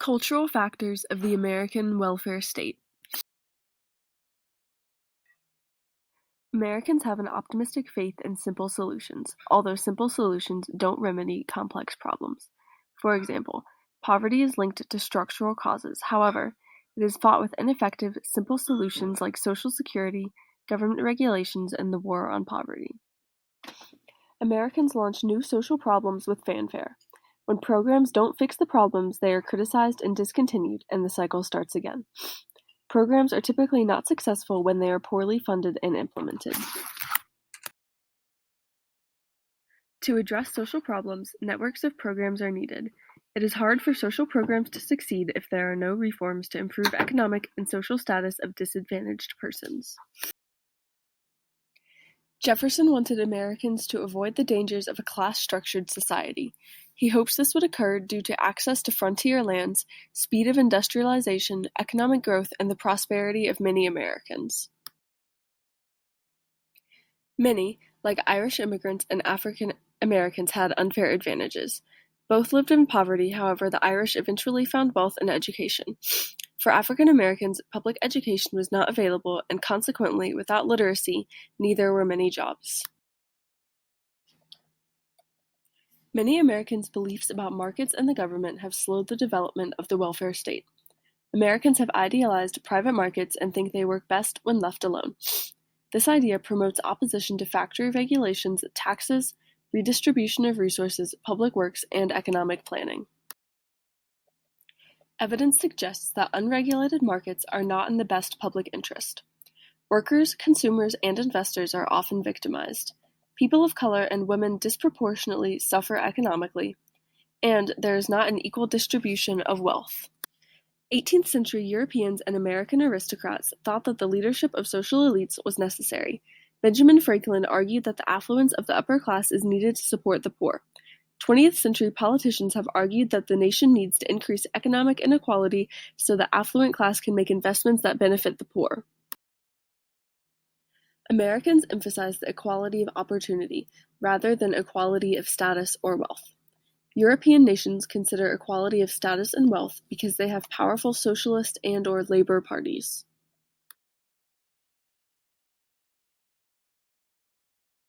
Cultural factors of the American welfare state. Americans have an optimistic faith in simple solutions, although simple solutions don't remedy complex problems. For example, poverty is linked to structural causes. However, it is fought with ineffective, simple solutions like Social Security, government regulations, and the war on poverty. Americans launch new social problems with fanfare. When programs don't fix the problems, they are criticized and discontinued, and the cycle starts again. Programs are typically not successful when they are poorly funded and implemented. To address social problems, networks of programs are needed. It is hard for social programs to succeed if there are no reforms to improve economic and social status of disadvantaged persons. Jefferson wanted Americans to avoid the dangers of a class-structured society. He hopes this would occur due to access to frontier lands, speed of industrialization, economic growth, and the prosperity of many Americans. Many, like Irish immigrants and African Americans, had unfair advantages. Both lived in poverty, however, the Irish eventually found wealth and education. For African Americans, public education was not available, and consequently, without literacy, neither were many jobs. Many Americans' beliefs about markets and the government have slowed the development of the welfare state. Americans have idealized private markets and think they work best when left alone. This idea promotes opposition to factory regulations, taxes, redistribution of resources, public works, and economic planning. Evidence suggests that unregulated markets are not in the best public interest. Workers, consumers, and investors are often victimized. People of color and women disproportionately suffer economically, and there is not an equal distribution of wealth. 18th century Europeans and American aristocrats thought that the leadership of social elites was necessary. Benjamin Franklin argued that the affluence of the upper class is needed to support the poor. 20th century politicians have argued that the nation needs to increase economic inequality so the affluent class can make investments that benefit the poor. Americans emphasize the equality of opportunity rather than equality of status or wealth. European nations consider equality of status and wealth because they have powerful socialist and/or labor parties.